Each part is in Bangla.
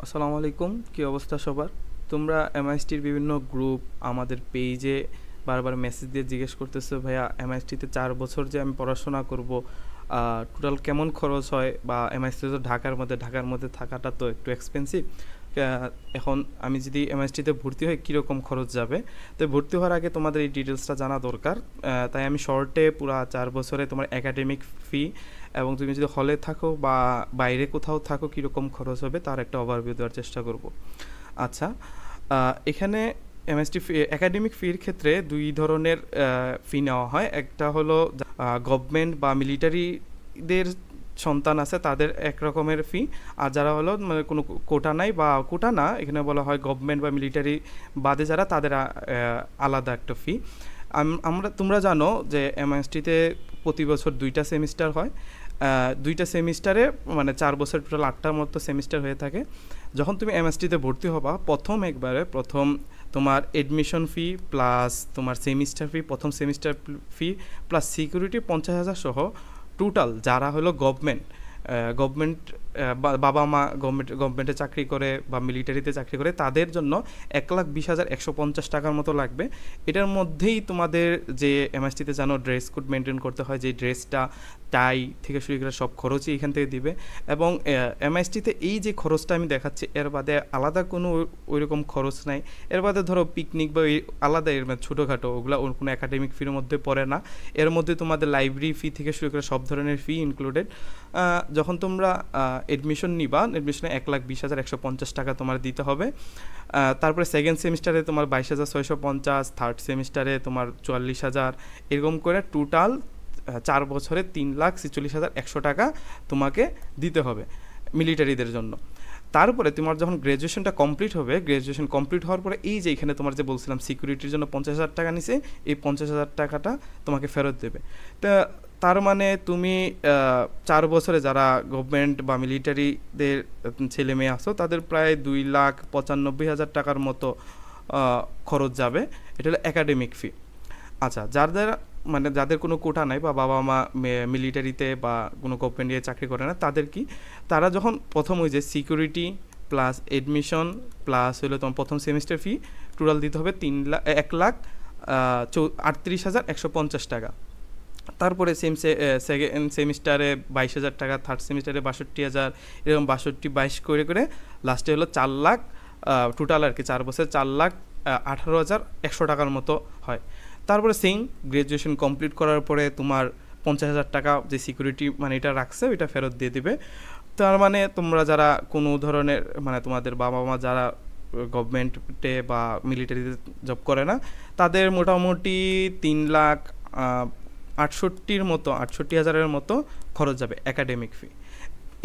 আসসালামু আলাইকুম, কী অবস্থা সবার? তোমরা এমআইএসটির বিভিন্ন গ্রুপ আমাদের পেজে বারবার মেসেজ দিয়ে জিজ্ঞেস করতেছো, ভাইয়া এমআইএসটিতে 4 বছর যে আমি পড়াশোনা করব, টোটাল কেমন খরচ হয়, বা এমআইএসটি তো ঢাকার মধ্যে থাকাটা তো একটু এক্সপেন্সিভ। এখন আমি যদি এমআইএসটিতে ভর্তি হই কীরকম খরচ যাবে, তো ভর্তি হওয়ার আগে তোমাদের এই ডিটেলসটা জানা দরকার। তাই আমি শর্টে পুরা 4 বছরে তোমার একাডেমিক ফি এবং তুমি যদি হলে থাকো বা বাইরে কোথাও থাকো কীরকম খরচ হবে তার একটা ওভারভিউ দেওয়ার চেষ্টা করব। আচ্ছা, এখানে এমএসটি ফি একাডেমিক ফির ক্ষেত্রে দুই ধরনের ফি নেওয়া হয়। একটা হলো গভর্নমেন্ট বা মিলিটারিদের সন্তান আছে তাদের এক রকমের ফি, আর যারা হলো মানে কোনো কোটা নাই বা কোটা না, এখানে বলা হয় গভর্নমেন্ট বা মিলিটারি বাদে যারা তাদের আলাদা একটা ফি। তোমরা জানো যে এমএসটিতে প্রতি বছর 2টা সেমিস্টার হয়। 2টা সেমিস্টারে মানে 4 বছর টোটাল 8টার মতো সেমিস্টার হয়ে থাকে। যখন তুমি এমএসটিতে ভর্তি হবা প্রথম তোমার এডমিশন ফি প্লাস তোমার সেমিস্টার ফি, প্রথম সেমিস্টার ফি প্লাস সিকিউরিটি 50,000 সহ টোটাল যারা হলো গভর্নমেন্ট বাবা মা গভর্নমেন্টে চাকরি করে বা মিলিটারিতে চাকরি করে তাদের জন্য 1,20,150 টাকার মতো লাগবে। এটার মধ্যেই তোমাদের যে এমএসটিতে জানো ড্রেস কোড মেনটেন করতে হয়, যে ড্রেসটা টাই থেকে শুরু করে সব খরচই এখান থেকে দিবে। এবং এমএসটিতে এই যে খরচটা আমি দেখাচ্ছি এর বাদে আলাদা কোনো ওইরকম খরচ নাই। এর বাদে ধরো পিকনিক বা আলাদা এর ছোটোখাটো ওগুলো কোনো একাডেমিক ফির মধ্যে পড়ে না। এর মধ্যে তোমাদের লাইব্রেরি ফি থেকে শুরু করে সব ধরনের ফি ইনক্লুডেড। যখন তোমরা এডমিশন নিবা, এডমিশনে 1,20,150 টাকা তোমার দিতে হবে। তারপরে সেকেন্ড সেমিস্টারে তোমার 22,650, থার্ড সেমিস্টারে তোমার 44,000, এরকম করে টোটাল 4 বছরে 3,46,100 টাকা তোমাকে দিতে হবে মিলিটারিদের জন্য। তারপরে তোমার যখন গ্র্যাজুয়েশনটা কমপ্লিট হবে, গ্র্যাজুয়েশন কমপ্লিট হওয়ার পরে এই যে এখানে তোমার যে বলছিলাম সিকিউরিটির জন্য 50,000 টাকা নিছে, এই 50,000 টাকাটা তোমাকে ফেরত দেবে। তা তার মানে তুমি 4 বছরে যারা গভর্নমেন্ট বা মিলিটারিদের ছেলে মেয়ে আসো তাদের প্রায় 2,95,000 টাকার মতো খরচ যাবে। এটা হলো একাডেমিক ফি। আচ্ছা, যাদের কোনো কোটা নাই বা বাবা মা মিলিটারিতে বা কোনো গভর্নমেন্টে চাকরি করে না, তারা যখন প্রথম ওই যে সিকিউরিটি প্লাস এডমিশন প্লাস হলো তোমার প্রথম সেমিস্টার ফি টোটাল দিতে হবে 1,38,150 টাকা। তারপরে সেকেন্ড সেমিস্টারে 22,000 টাকা, থার্ড সেমিস্টারে 62,000, এরকম 62-22 করে লাস্টে হলো 4 লাখ টোটাল আর কি। 4 বছর 4,18,100 টাকার মতো হয়। তারপরে গ্র্যাজুয়েশন কমপ্লিট করার পরে তোমার 50,000 টাকা যে সিকিউরিটি মানে এটা রাখছে ওইটা ফেরত দিয়ে দিবে। তার মানে তোমরা যারা কোনো ধরনের মানে তোমাদের বাবা মা যারা গভর্নমেন্টে বা মিলিটারিতে জব করে না তাদের মোটামুটি 3,68,000-এর মতো খরচ যাবে একাডেমিক ফি।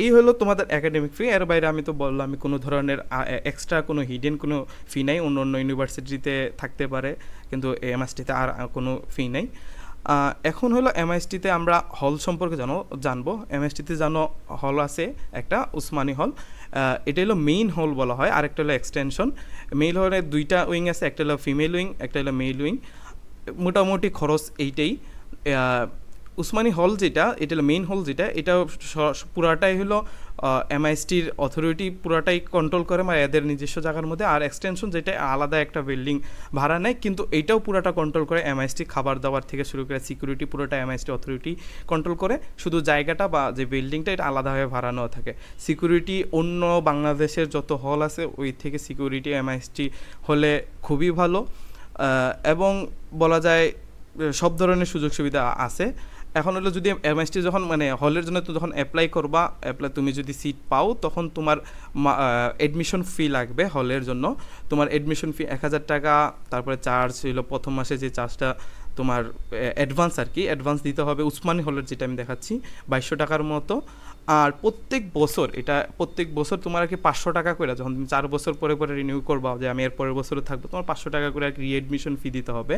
এই হলো তোমাদের একাডেমিক ফি। এর বাইরে আমি তো বললাম আমি কোনো ধরনের এক্সট্রা কোনো হিডেন কোনো ফি নাই। অন্য অন্য ইউনিভার্সিটিতে থাকতে পারে, কিন্তু এমআইএসটিতে আর কোনো ফি নেই। এখন হলো এমআইএসটিতে আমরা হল সম্পর্কে জানবো। এমআইএসটিতে জানো হল আছে একটা উসমানী হল, এটা হলো মেইন হল বলা হয়, আরেকটা হলো এক্সটেনশন। মেইন হলে 2টা উইং আছে, একটা হলো ফিমেল উইং, একটা হলো মেল উইং। মোটামুটি খরচ এইটাই। উসমানী হল যেটা, এটা হলো মেইন হল যেটা, এটা পুরাটাই হলো এমআইএসটির অথরিটি পুরাটাই কন্ট্রোল করে, মানে এদের নিজস্ব জায়গার মধ্যে। আর এক্সটেনশন যেটা আলাদা একটা বিল্ডিং ভাড়া নেয়, কিন্তু এইটাও পুরাটা কন্ট্রোল করে এমআইএসটি। খাবার দাবার থেকে শুরু করে সিকিউরিটি পুরোটা এমআইএসটি অথরিটি কন্ট্রোল করে, শুধু জায়গাটা বা যে বিল্ডিংটা এটা আলাদাভাবে ভাড়া নেওয়া থাকে। সিকিউরিটি অন্য বাংলাদেশের যত হল আছে ওই থেকে সিকিউরিটি এমআইএসটি হলে খুবই ভালো, এবং বলা যায় সব ধরনের সুযোগ সুবিধা আছে। এখন হলো যদি এমএসটি যখন মানে হলের জন্য তো যখন অ্যাপ্লাই করবা, তুমি যদি সিট পাও তখন তোমার এডমিশন ফি লাগবে হলের জন্য। তোমার এডমিশন ফি 1,000 টাকা, তারপরে চার্জ হলো প্রথম মাসে যে চার্জটা তোমার অ্যাডভান্স আর কি, অ্যাডভান্স দিতে হবে। উসমানী হলের যেটা আমি দেখাচ্ছি 2,200 টাকার মতো। আর প্রত্যেক বছর তোমার আর কি 500 টাকা করে, যখন তুমি 4 বছর পরে রিনিউ করবা যে আমি এর পরের বছরও থাকবো, তোমার 500 টাকা করে আর কি রিএডমিশন ফি দিতে হবে।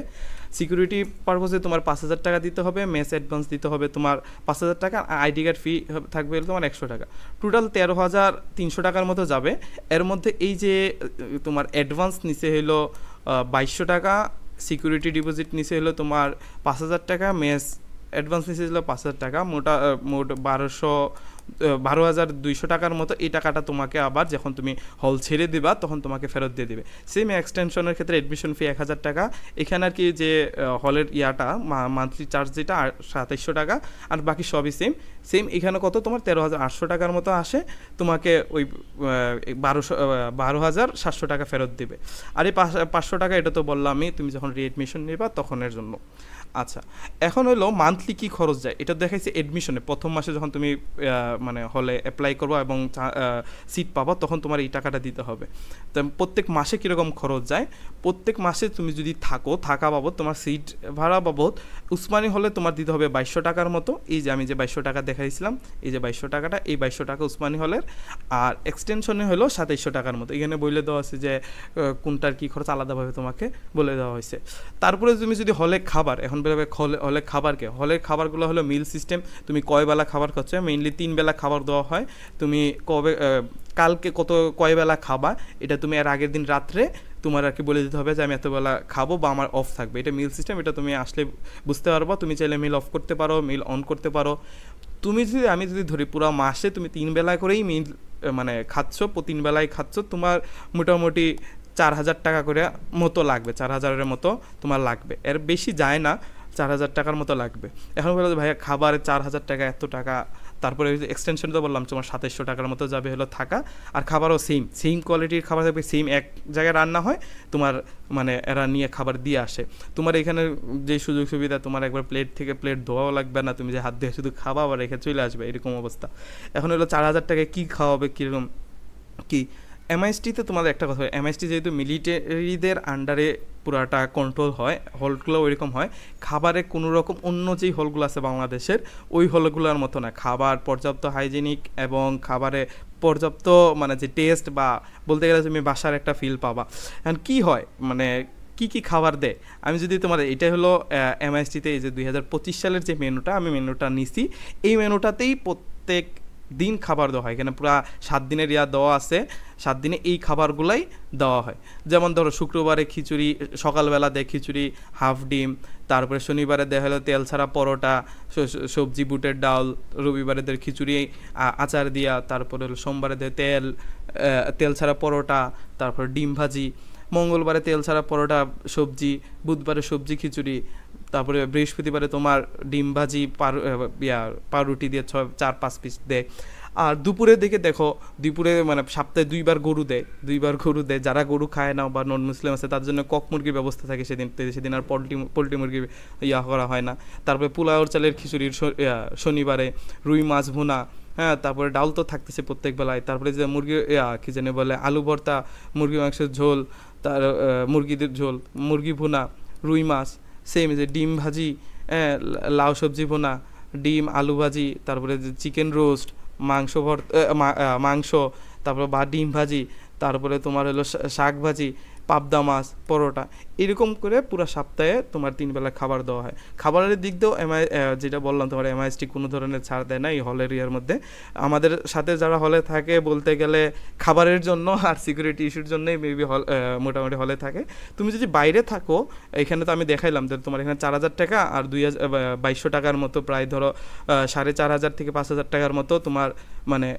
সিকিউরিটি পারপোজে তোমার 5,000 টাকা দিতে হবে, মেস অ্যাডভান্স দিতে হবে তোমার 5,000 টাকা, আইডি কার্ড ফি থাকবে তোমার 100 টাকা। টোটাল 13,300 টাকার মতো যাবে। এর মধ্যে এই যে তোমার অ্যাডভান্স নিচে হলো 2,200 টাকা, সিকিউরিটি ডিপোজিট নিচে হলো তোমার 5,000 টাকা, মেস অ্যাডভান্স নিচে ছিল 5,000 টাকা, মোট 12,200 টাকার মতো। এই টাকাটা তোমাকে আবার যখন তুমি হল ছেড়ে দিবা তখন তোমাকে ফেরত দিয়ে দিবে। সেম এক্সটেনশনের ক্ষেত্রে অ্যাডমিশন ফি 1,000 টাকা। এখানে আর কি যে হলের ইয়াটা মান্থলি চার্জ যেটা 2700 টাকা, আর বাকি সবই সেম সেম। এখানে কত তোমার 13,800 টাকার মতো আসে, তোমাকে ওই 12,700 টাকা ফেরত দিবে। আর এই 500 টাকা এটা তো বললাম আমি, তুমি যখন রিএডমিশন নিবা তখনের জন্য। আচ্ছা, এখন হলো মান্থলি কী খরচ যায় এটা দেখাইছে এডমিশনে। প্রথম মাসে যখন তুমি মানে হলে অ্যাপ্লাই করবো এবং সিট পাবো তখন তোমার এই টাকাটা দিতে হবে। তো প্রত্যেক মাসে কীরকম খরচ যায়, প্রত্যেক মাসে তুমি যদি থাকা বাবদ তোমার সিট ভাড়া বাবদ উসমানী হলে তোমার দিতে হবে 2200 টাকার মতো। এই যে আমি যে 2200 টাকা দেখাইছিলাম, এই যে 2200 টাকাটা, এই 2200 টাকা উসমানী হলের। আর এক্সটেনশনে হলো 2700 টাকার মতো। এখানে বলে দেওয়া আছে যে কোনটার কী খরচ আলাদাভাবে তোমাকে বলে দেওয়া হয়েছে। তারপরে তুমি যদি হলে খাবার, এখন বেরোবে হলে খাবারকে, হলের খাবারগুলো হলো মিল সিস্টেম। তুমি কয় বেলা খাবার খাচ্ছ, মেইনলি 3 বেলা খাবার দেওয়া হয়। তুমি কালকে কয় বেলা খাবা এটা তুমি এর আগের দিন রাত্রে তোমার আর কি বলে দিতে হবে যে আমি এতবেলা খাবো বা আমার অফ থাকবে। এটা মিল সিস্টেম, এটা তুমি আসলে বুঝতে পারবো। তুমি চাইলে মিল অফ করতে পারো, মিল অন করতে পারো। আমি যদি ধরি পুরো মাসে তুমি 3 বেলা করেই মিল মানে খাচ্ছ, 3 বেলায় খাচ্ছ, তোমার মোটামুটি 4,000 টাকা করে মতো লাগবে, 4,000-এর মতো তোমার লাগবে, এর বেশি যায় না, 4,000 টাকার মতো লাগবে। এখন বলো ভাইয়া খাবারে 4,000 টাকা, এত টাকা। তারপরে এক্সটেনশন তো বললাম তোমার 2700 টাকার মতো যাবে হলো থাকা, আর খাবারও সেম কোয়ালিটির খাবার থাকবে, সেম এক জায়গায় রান্না হয়, তোমার মানে এরা নিয়ে খাবার দিয়ে আসে। তোমার এখানে যে সুযোগ সুবিধা, তোমার একবার প্লেট থেকে প্লেট ধোয়াও লাগবে না, তুমি যে হাত দিয়ে শুধু খাবা আবার রেখে চলে আসবে, এরকম অবস্থা। এখন হলো 4,000 টাকায় কী খাওয়াবে, কীরকম কী। এমআইএসটিতে তোমাদের একটা কথা হয়, এমআইএসটি যেহেতু মিলিটারিদের আন্ডারে পুরাটা কন্ট্রোল হয়, হলগুলো ওইরকম হয়। খাবারে কোনো রকম অন্য যেই হলগুলো আছে বাংলাদেশের ওই হলগুলোর মতো না, খাবার পর্যাপ্ত হাইজেনিক এবং খাবারে পর্যাপ্ত মানে যে টেস্ট বা বলতে গেলে তুমি বাসার একটা ফিল পাবা। এখন কী হয় মানে কী খাবার দেয়, আমি যদি তোমার এটাই হলো এমআইএসটিতে এই যে 2025 সালের যে মেনুটা, আমি মেনুটা নিছি, এই মেনুটাতেই প্রত্যেক দিন খাবার দেওয়া হয়। এখানে পুরো 7 দিনের দেওয়া আছে, 7 দিনে এই খাবারগুলাই দেওয়া হয়। যেমন ধরো শুক্রবারে খিচুড়ি, সকালবেলা দেয় খিচুড়ি হাফ ডিম, তারপরে শনিবারে দেওয়া হলো তেল ছাড়া পরোটা, সবজি বুটের ডাল, রবিবারে দেয় খিচুড়ি আচার দিয়া, তারপরে হলো সোমবারে দেয় তেল ছাড়া পরোটা, তারপর ডিম ভাজি, মঙ্গলবারে তেল ছাড়া পরোটা সবজি, বুধবারে সবজি খিচুড়ি, তারপরে বৃহস্পতিবারে তোমার ডিম ভাজি পাউরুটি দিয়ে 4-5 পিস দেয়। আর দুপুরের দিকে দেখো, দুপুরে মানে সপ্তাহে 2বার গরু দেয়। যারা গরু খায় না বা নন মুসলিম আছে তার জন্য কক মুরগির ব্যবস্থা থাকে সেদিন আর পোলট্রি মুরগি করা হয় না। তারপরে পোলাওর চালের খিচুড়ির শনিবারে, রুই মাছ ভুনা, হ্যাঁ, তারপরে ডাল তো থাকতেছে প্রত্যেক বেলায়। তারপরে যে মুরগি কী জানি বলে আলু ভর্তা, মুরগি মাংসের ঝোল, তার মুরগিদের ঝোল, মুরগি ভুনা, রুই মাছ, সেম যে ডিম ভাজি, লাউ সবজি ভুনা, ডিম আলু ভাজি, তারপরে চিকেন রোস্ট, মাংস, তারপরে বা ডিম ভাজি, তারপরে তোমার হলো শাক ভাজি, পাবদা মাছ, পরোটা, এরকম করে পুরো সপ্তাহে তোমার 3 বেলা খাবার দেওয়া হয়। খাবারের দিক দিয়েও যেটা বললাম তোমার এমআইএসটি কোনো ধরনের ছাড় দেয় না এই হলের মধ্যে। আমাদের সাথে যারা হলে থাকে বলতে গেলে খাবারের জন্য আর সিকিউরিটি ইস্যুর জন্যই মেবি মোটামুটি হলে থাকে। তুমি যদি বাইরে থাকো, এখানে তো আমি দেখাইলাম যে তোমার এখানে 4,000 টাকা আর 2200 টাকার মতো, প্রায় ধরো 4,500 থেকে 5,000 টাকার মতো তোমার মানে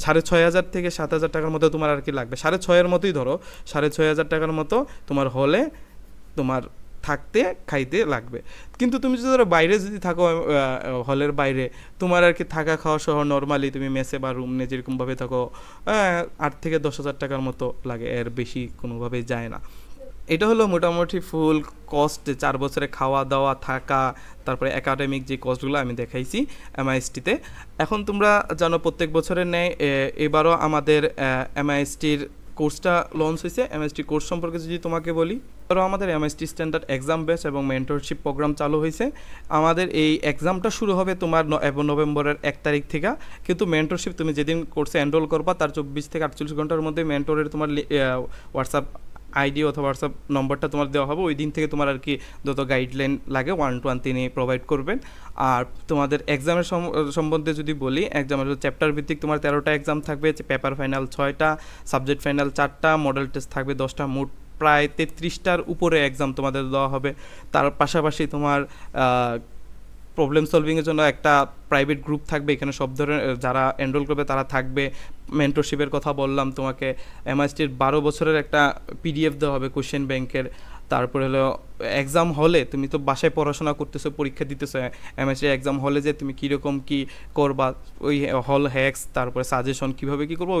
6,500 থেকে 7,000 টাকার মতো তোমার আর কি লাগবে। 6,500 মতোই ধরো, 6,500 টাকার মতো তোমার হলে তোমার থাকতে খাইতে লাগবে। কিন্তু তুমি যদি ধরো বাইরে যদি থাকো, হলের বাইরে, তোমার আর কি থাকা খাওয়া সহ নর্মালি তুমি মেসে বা রুম নিয়ে যেরকমভাবে থাকো 8 থেকে 10,000 টাকার মতো লাগে, এর বেশি কোনোভাবেই যায় না। এটা হলো মোটামুটি ফুল কস্ট, 4 বছরে খাওয়া দাওয়া থাকা, তারপরে একাডেমিক যে কস্টগুলো আমি দেখাইছি এমআইএসটিতে। এখন তোমরা জানো প্রত্যেক বছরের ন্যায় এবারও আমাদের এমআইএসটির কোর্সটা লঞ্চ হয়েছে। এমএসটি কোর্স সম্পর্কে যদি তোমাকে বলি, ধরো আমাদের এমএসটি স্ট্যান্ডার্ড এক্সাম বেস এবং মেন্টরশিপ প্রোগ্রাম চালু হয়েছে। আমাদের এই এক্সামটা শুরু হবে তোমার নভেম্বরের 1 তারিখ থেকে, কিন্তু মেন্টরশিপ তুমি যেদিন কোর্সে এনরোল করবা তার 24 থেকে 48 ঘন্টার মধ্যে মেন্টরের তোমার হোয়াটসঅ্যাপ আইডি অথবা হোয়াটসঅ্যাপ নম্বরটা তোমার দেওয়া হবে। ওই দিন থেকে তোমার আর কি যত গাইডলাইন লাগে 1-to-1 তিনি প্রোভাইড করবেন। আর তোমাদের এক্সামের সম্বন্ধে যদি বলি, এক্সামের চ্যাপ্টার ভিত্তিক তোমার 13টা এক্সাম থাকবে, পেপার ফাইনাল 6টা, সাবজেক্ট ফাইনাল 4টা, মডেল টেস্ট থাকবে 10টা, মোট প্রায় 33টার উপরে এক্সাম তোমাদের দেওয়া হবে। তার পাশাপাশি তোমার প্রবলেম সলভিংয়ের জন্য একটা প্রাইভেট গ্রুপ থাকবে, এখানে সব ধরনের যারা এনরোল করবে তারা থাকবে। মেন্টরশিপের কথা বললাম তোমাকে, এমআইএসটির 12 বছরের একটা পিডিএফ দেওয়া হবে কোশ্চেন ব্যাংকের। তারপরে হলো এক্সাম হলে তুমি তো বাসায় পড়াশোনা করতেছো, পরীক্ষা দিতেছো, এমএসটির এক্সাম হলে যে তুমি কীরকম কী করবা, ওই হল হ্যাক্স, তারপরে সাজেশন কীভাবে কী করবো,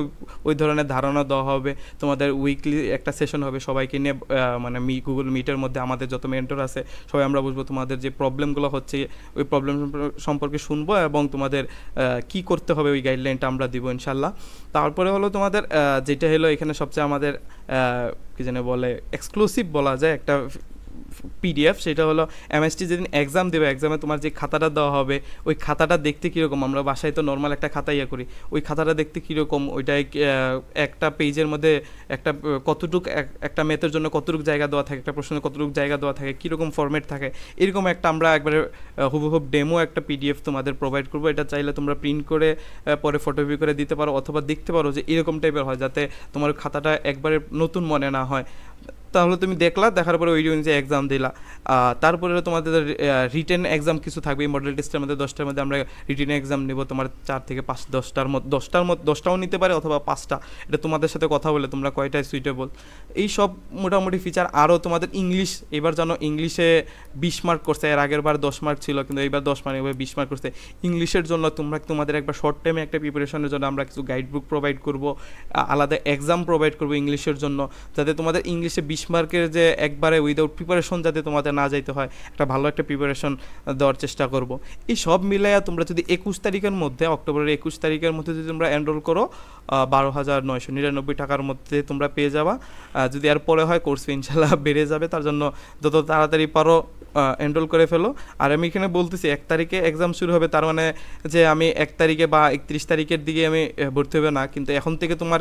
ওই ধরনের ধারণা দেওয়া হবে। তোমাদের উইকলি একটা সেশন হবে, সবাইকে নিয়ে মানে গুগল মিটের মধ্যে আমাদের যত মেন্টর আছে সবাই আমরা বুঝবো, তোমাদের যে প্রবলেমগুলো হচ্ছে ওই প্রবলেম সম্পর্কে শুনবো এবং তোমাদের কি করতে হবে ওই গাইডলাইনটা আমরা দিব ইনশাল্লাহ। তারপরে হলো তোমাদের যেটা হলো এখানে সবচেয়ে আমাদের কি জানে বলে এক্সক্লুসিভ বলা যায় একটা পিডিএফ, সেটা হলো এমএসটি যেদিন এক্সাম দেবে, এক্সামে তোমার যে খাতাটা দেওয়া হবে ওই খাতাটা দেখতে কীরকম, আমরা বাসায় তো নর্মাল একটা খাতা ইয়ে করি, ওই খাতাটা দেখতে কীরকম, ওইটাই একটা পেজের মধ্যে একটা কতটুক একটা ম্যাথের জন্য কতটুকু জায়গা দেওয়া থাকে, একটা প্রশ্নের কতটুকু জায়গা দেওয়া থাকে, কীরকম ফরম্যাট থাকে, এরকম একটা আমরা একবারে হুবহুব ডেমো একটা পিডিএফ তোমাদের প্রোভাইড করবো। এটা চাইলে তোমরা প্রিন্ট করে পরে ফটোকপি করে দিতে পারো, অথবা দেখতে পারো যে এরকম টাইপের হয়, যাতে তোমার খাতাটা একবারে নতুন মনে না হয়। তাহলে তুমি দেখলা, দেখার পরে ওই অনুযায়ী এক্সাম দিলা। তারপরে তোমাদের রিটেন এক্সাম কিছু থাকবে, এই মডেল টেস্টের মধ্যে 10টার মধ্যে আমরা রিটেন এক্সাম নেব, তোমার 4 থেকে 5 10টাও নিতে পারে অথবা 5টা, এটা তোমাদের সাথে কথা বলে তোমরা কয়টায় সুইটেবল। এই সব মোটামুটি ফিচার। আরও তোমাদের ইংলিশ, এবার জানো ইংলিশে 20 মার্ক করছে, এর আগের বার 10 মার্ক ছিল, কিন্তু এইবার 10 মার্ক এবার 20 মার্ক করছে। ইংলিশের জন্য তোমাদের একবার শর্ট টাইমে একটা প্রিপারেশনের জন্য আমরা কিছু গাইড বুক প্রোভাইড করব, আলাদা এক্সাম প্রোভাইড করবো ইংলিশের জন্য, যাতে তোমাদের ইংলিশে 20 মার্কের যে একবারে উইদাউট প্রিপারেশন যাতে তোমাদের না যাইতে হয়, একটা ভালো একটা প্রিপারেশন দেওয়ার চেষ্টা করব। এই সব মিলাইয়া তোমরা যদি 21 তারিখের মধ্যে, অক্টোবরের 21 তারিখের মধ্যে যদি তোমরা এনরোল করো, 12,999 টাকার মধ্যে তোমরা পেয়ে যাবা। যদি আর পরে হয় কোর্স ফি ইনশাল্লাহ বেড়ে যাবে, তার জন্য যত তাড়াতাড়ি পারো এনরোল করে ফেলো। আর আমি এখানে বলতেছি 1 তারিখে এক্সাম শুরু হবে, তার মানে যে আমি 1 তারিখে বা 31 তারিখের দিকে আমি ভর্তি হবে না, কিন্তু এখন থেকে তোমার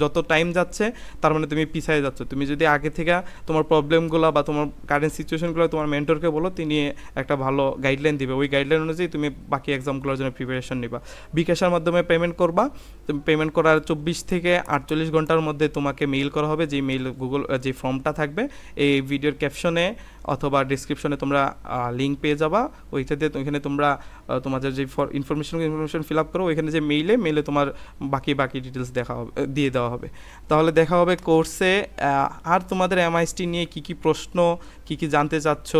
যত টাইম যাচ্ছে তার মানে তুমি পিছিয়ে যাচ্ছ। তুমি যদি আগে থেকে তোমার প্রবলেমগুলো বা তোমার কারেন্ট সিচুয়েশনগুলো তোমার মেন্টরকে বলো, তিনি একটা ভালো গাইডলাইন দিবে, ওই গাইডলাইন অনুযায়ী তুমি বাকি এক্সামগুলোর জন্য প্রিপারেশন নিবা। বিকাশের মাধ্যমে পেমেন্ট করবা, তুমি পেমেন্ট করার 24 থেকে 48 ঘন্টার মধ্যে তোমাকে মেইল করা হবে, যে মেইল গুগল যে ফর্মটা থাকবে এই ভিডিওর ক্যাপশনে অথবা ডিসক্রিপশনে তোমরা লিঙ্ক পেয়ে যাবা, ওইটাতে ওইখানে তোমরা তোমাদের যে ইনফরমেশন ফিল আপ করো, ওইখানে যে মেইলে তোমার বাকি ডিটেলস দিয়ে দেওয়া হবে। তাহলে দেখা হবে কোর্সে। আর তোমাদের এমআইএসটি নিয়ে কী প্রশ্ন, কী জানতে চাচ্ছ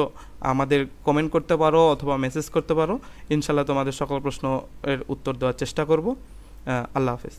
আমাদের কমেন্ট করতে পারো অথবা মেসেজ করতে পারো, ইনশাল্লাহ তোমাদের সকল প্রশ্নের উত্তর দেওয়ার চেষ্টা করব। আল্লাহ হাফেজ।